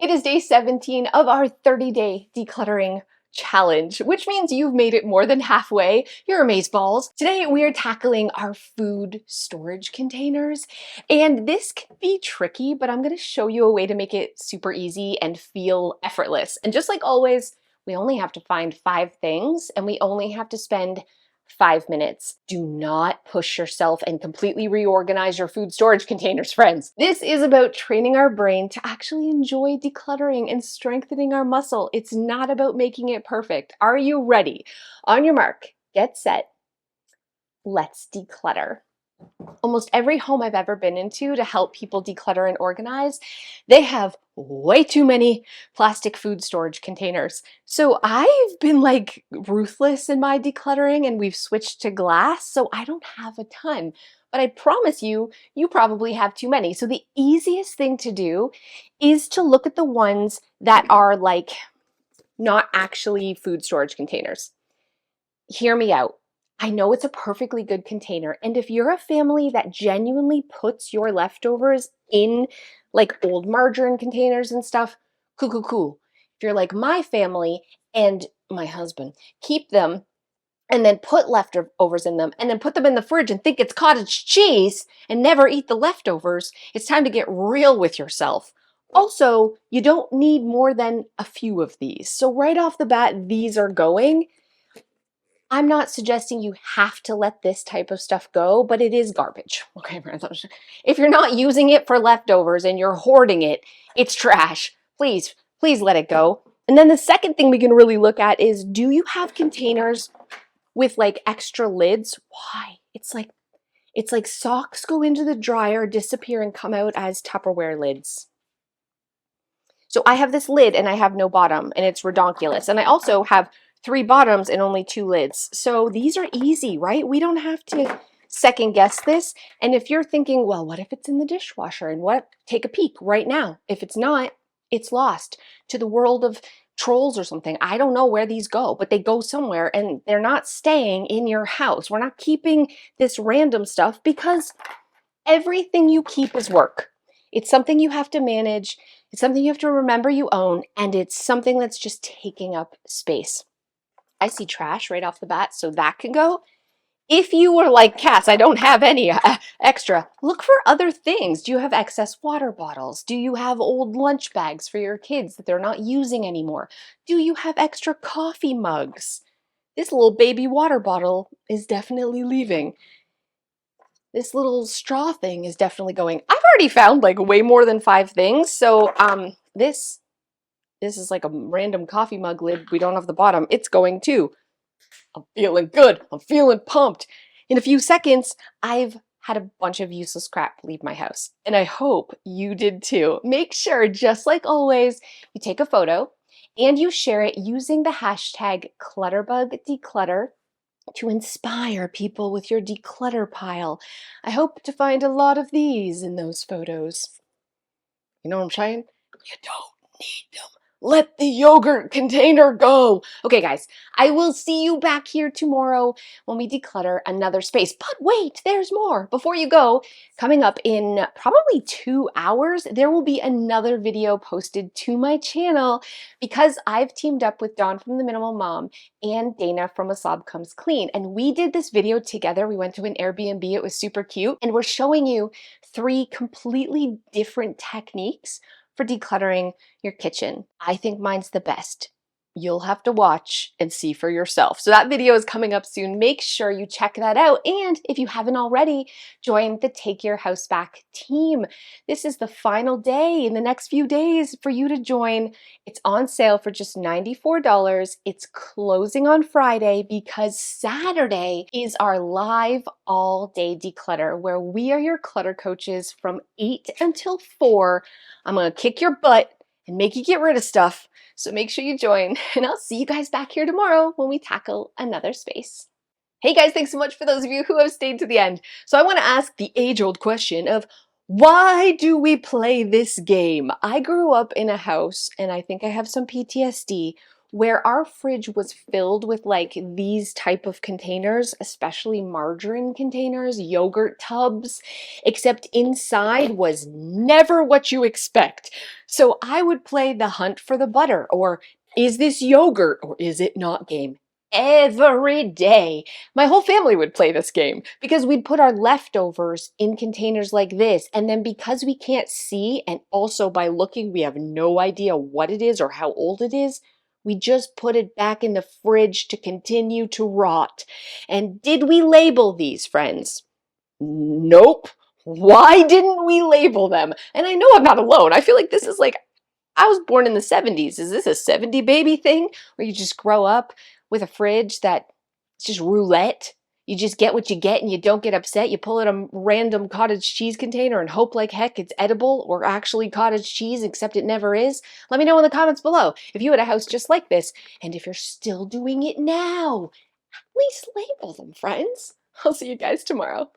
It is day 17 of our 30-day decluttering challenge, which means you've made it more than halfway. You're amazeballs. Today we are tackling our food storage containers, and this can be tricky, but I'm going to show you a way to make it super easy and feel effortless. And just like always, we only have to find 5 things, and we only have to spend 5 minutes. Do not push yourself and completely reorganize your food storage containers, friends. This is about training our brain to actually enjoy decluttering and strengthening our muscle. It's not about making it perfect. Are you ready? On your mark, get set, let's declutter. Almost every home I've ever been into to help people declutter and organize, they have way too many plastic food storage containers. So I've been like ruthless in my decluttering and we've switched to glass, so I don't have a ton. But I promise you, you probably have too many. So the easiest thing to do is to look at the ones that are like not actually food storage containers. Hear me out. I know it's a perfectly good container, and if you're a family that genuinely puts your leftovers in like old margarine containers and stuff, cool. If you're like my family and my husband, keep them and then put leftovers in them and then put them in the fridge and think it's cottage cheese and never eat the leftovers, it's time to get real with yourself. Also, you don't need more than a few of these. So right off the bat, these are going. I'm not suggesting you have to let this type of stuff go, but it is garbage. Okay, if you're not using it for leftovers and you're hoarding it, it's trash. Please let it go. And then the second thing we can really look at is, do you have containers with like extra lids? Why? It's like socks go into the dryer, disappear, and come out as Tupperware lids. So I have this lid and I have no bottom, and it's redonkulous. And I also have 3 bottoms and only 2 lids. So these are easy, right? We don't have to second guess this. And if you're thinking, well, what if it's in the dishwasher? And what? Take a peek right now. If it's not, it's lost to the world of trolls or something. I don't know where these go, but they go somewhere and they're not staying in your house. We're not keeping this random stuff because everything you keep is work. It's something you have to manage. It's something you have to remember you own, and it's something that's just taking up space. I see trash right off the bat, so that can go. If you were like, Cass, I don't have any extra, look for other things. Do you have excess water bottles? Do you have old lunch bags for your kids that they're not using anymore? Do you have extra coffee mugs? This little baby water bottle is definitely leaving. This little straw thing is definitely going. I've already found like way more than 5 things, so this is like a random coffee mug lid. We don't have the bottom. It's going too. I'm feeling good. I'm feeling pumped. In a few seconds, I've had a bunch of useless crap leave my house, and I hope you did too. Make sure, just like always, you take a photo and you share it using the hashtag ClutterbugDeclutter to inspire people with your declutter pile. I hope to find a lot of these in those photos. You know what I'm saying? You don't need them. Let the yogurt container go. Okay, guys, I will see you back here tomorrow when we declutter another space. But wait, there's more. Before you go, coming up in probably 2 hours, there will be another video posted to my channel because I've teamed up with Dawn from The Minimal Mom and Dana from A Slob Comes Clean. And we did this video together. We went to an Airbnb. It was super cute. And we're showing you 3 completely different techniques for decluttering your kitchen. I think mine's the best. You'll have to watch and see for yourself. So that video is coming up soon. Make sure you check that out. And if you haven't already, join the Take Your House Back team. This is the final day in the next few days for you to join. It's on sale for just $94. It's closing on Friday because Saturday is our live all-day declutter where we are your clutter coaches from 8 until 4. I'm gonna kick your butt and make you get rid of stuff. So make sure you join, and I'll see you guys back here tomorrow when we tackle another space. Hey guys, thanks so much for those of you who have stayed to the end. So I want to ask the age-old question of, why do we play this game? I grew up in a house, and I think I have some PTSD, where our fridge was filled with like these type of containers, especially margarine containers, yogurt tubs, except inside was never what you expect. So I would play the hunt for the butter, or is this yogurt or is it not game every day. My whole family would play this game because we'd put our leftovers in containers like this. And then because we can't see, and also by looking, we have no idea what it is or how old it is, we just put it back in the fridge to continue to rot. And did we label these, friends? Nope. Why didn't we label them? And I know I'm not alone. I feel like this is like, I was born in the 70s. Is this a 70 baby thing where you just grow up with a fridge that it's just roulette? You just get what you get and you don't get upset. You pull out a random cottage cheese container and hope like heck it's edible or actually cottage cheese, except it never is. Let me know in the comments below if you had a house just like this and if you're still doing it now. At least label them, friends. I'll see you guys tomorrow.